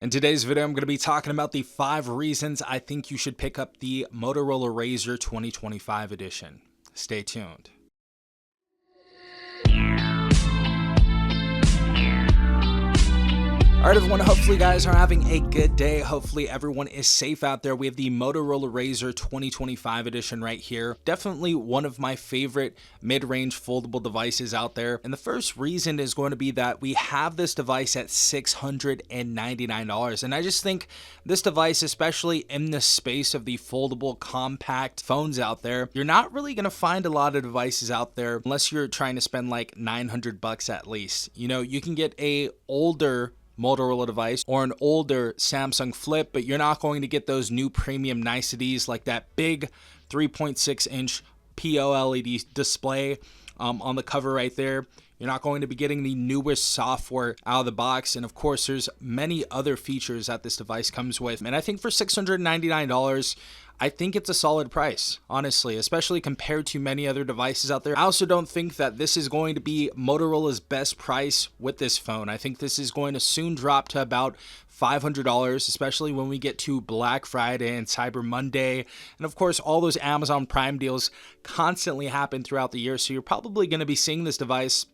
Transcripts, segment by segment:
In today's video, I'm going to be talking about the 5 reasons I think you should pick up the Motorola Razr 2025 edition. Stay tuned. Alright everyone, hopefully you guys are having a good day. Hopefully everyone is safe out there. We have the Motorola Razr 2025 edition right here. Definitely one of my favorite mid-range foldable devices out there. And the first reason is going to be that we have this device at $699. And I just think this device, especially in the space of the foldable compact phones out there, you're not really going to find a lot of devices out there unless you're trying to spend like $900 at least. You know, you can get a older Motorola device or an older Samsung Flip, but you're not going to get those new premium niceties like that big 3.6-inch POLED display on the cover right there. You're not going to be getting the newest software out of the box. And of course, there's many other features that this device comes with. And I think for $699, I think it's a solid price, honestly, especially compared to many other devices out there. I also don't think that this is going to be Motorola's best price with this phone. I think this is going to soon drop to about $500, especially when we get to Black Friday and Cyber Monday. And of course, all those Amazon Prime deals constantly happen throughout the year. So you're probably going to be seeing this device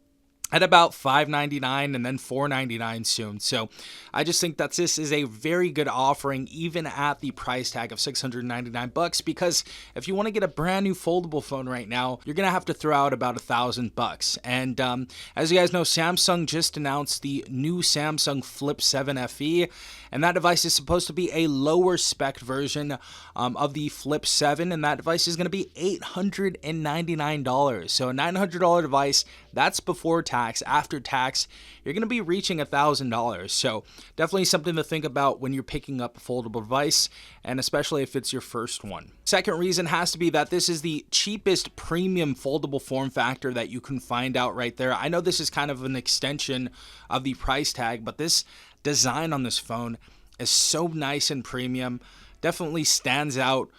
at about $599 and then $499 soon. So I just think that this is a very good offering even at the price tag of $699, because if you want to get a brand new foldable phone right now, you're going to have to throw out about $1,000. And as you guys know, Samsung just announced the new Samsung Flip 7 FE, and that device is supposed to be a lower spec version of the Flip 7, and that device is going to be $899. So a $900 device, that's before tax. After tax, you're going to be reaching $1,000. So definitely something to think about when you're picking up a foldable device, and especially if it's your first one. Second reason has to be that this is the cheapest premium foldable form factor that you can find out right there. I know this is kind of an extension of the price tag, but this design on this phone is so nice and premium. Definitely stands out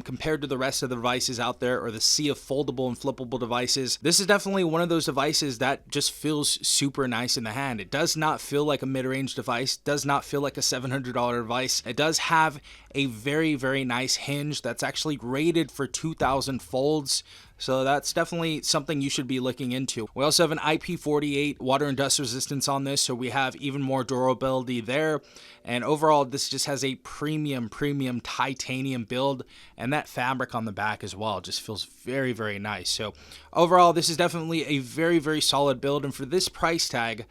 compared to the rest of the devices out there, or the sea of foldable and flippable devices. This is definitely one of those devices that just feels super nice in the hand. It does not feel like a mid-range device, does not feel like a $700 device. It does have a very, very nice hinge that's actually rated for 2,000 folds. So that's definitely something you should be looking into. We also have an IP48 water and dust resistance on this, so we have even more durability there. And overall, this just has a premium titanium build, and that fabric on the back as well just feels very, very nice. So overall, this is definitely a very, very solid build, and for this price tag,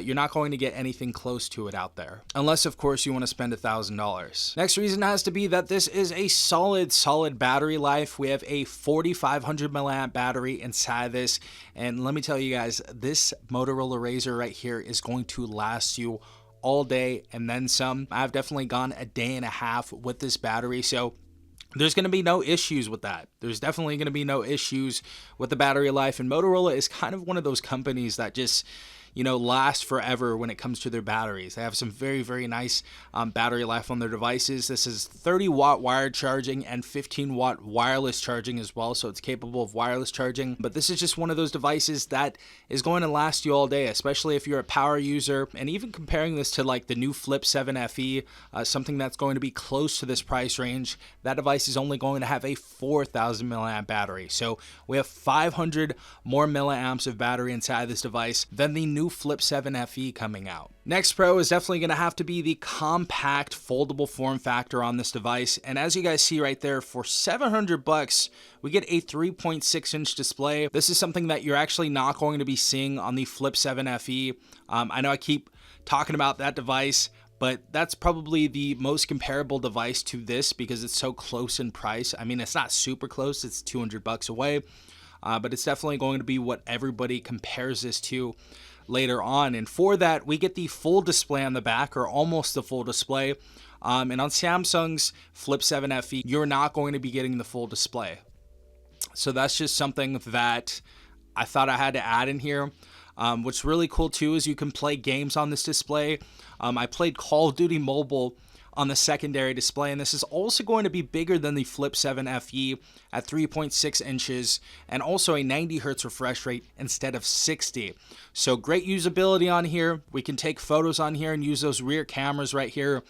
you're not going to get anything close to it out there, unless of course you want to spend $1,000. Next reason has to be that this is a solid battery life. We have a 4,500 milliamp battery inside this, and let me tell you guys, this Motorola Razr right here is going to last you all day and then some. I've definitely gone a day and a half with this battery, so there's going to be no issues with that. There's definitely going to be no issues with the battery life, and Motorola is kind of one of those companies that just, you know, last forever when it comes to their batteries. They have some very, very nice battery life on their devices. This is 30-watt wired charging and 15-watt wireless charging as well, so it's capable of wireless charging. But this is just one of those devices that is going to last you all day, especially if you're a power user. And even comparing this to like the new Flip 7 FE, something that's going to be close to this price range, that device is only going to have a 4,000 milliamp battery. So we have 500 more milliamps of battery inside this device than the new Flip 7 FE coming out. Next pro is definitely going to have to be the compact foldable form factor on this device. And as you guys see right there, for $700, we get a 3.6-inch display. This is something that you're actually not going to be seeing on the Flip 7 FE. I know I keep talking about that device, but that's probably the most comparable device to this because it's so close in price. I mean, it's not super close, it's $200 away, but it's definitely going to be what everybody compares this to later on. And for that, we get the full display on the back, or almost the full display. And on Samsung's Flip 7 FE, you're not going to be getting the full display. So that's just something that I thought I had to add in here. What's really cool too is you can play games on this display. I played Call of Duty Mobile on the secondary display, and this is also going to be bigger than the Flip 7 FE at 3.6 inches, and also a 90 hertz refresh rate instead of 60. So great usability on here. We can take photos on here and use those rear cameras right here.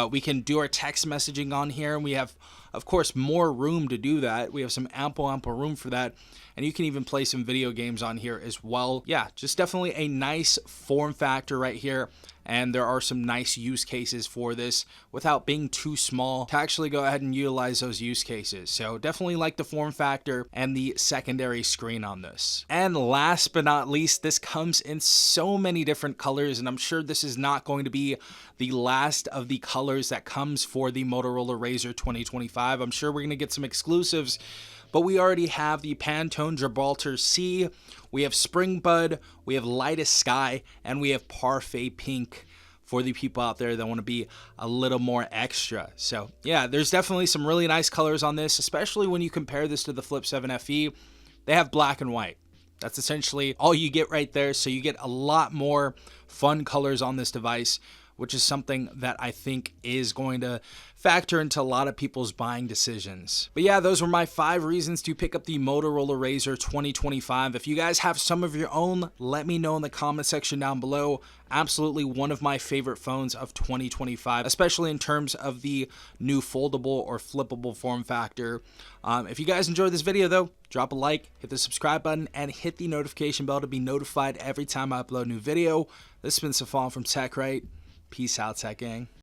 We can do our text messaging on here, and we have, of course, more room to do that. We have some ample room for that, and you can even play some video games on here as well. Yeah, just definitely a nice form factor right here, and there are some nice use cases for this without being too small to actually go ahead and utilize those use cases. So definitely like the form factor and the secondary screen on this. And last but not least, this comes in so many different colors, and I'm sure this is not going to be the last of the colors that comes for the Motorola Razr 2025. I'm sure we're going to get some exclusives, but we already have the Pantone Gibraltar C, we have Spring Bud, we have Lightest Sky, and we have Parfait Pink for the people out there that want to be a little more extra. So yeah, there's definitely some really nice colors on this, especially when you compare this to the Flip 7 FE. They have black and white. That's essentially all you get right there. So you get a lot more fun colors on this device, which is something that I think is going to factor into a lot of people's buying decisions. But yeah, those were my 5 reasons to pick up the Motorola Razr 2025. If you guys have some of your own, let me know in the comment section down below. Absolutely one of my favorite phones of 2025, especially in terms of the new foldable or flippable form factor. If you guys enjoyed this video though, drop a like, hit the subscribe button, and hit the notification bell to be notified every time I upload a new video. This has been Safon from TechRight. Peace out, Tech Gang.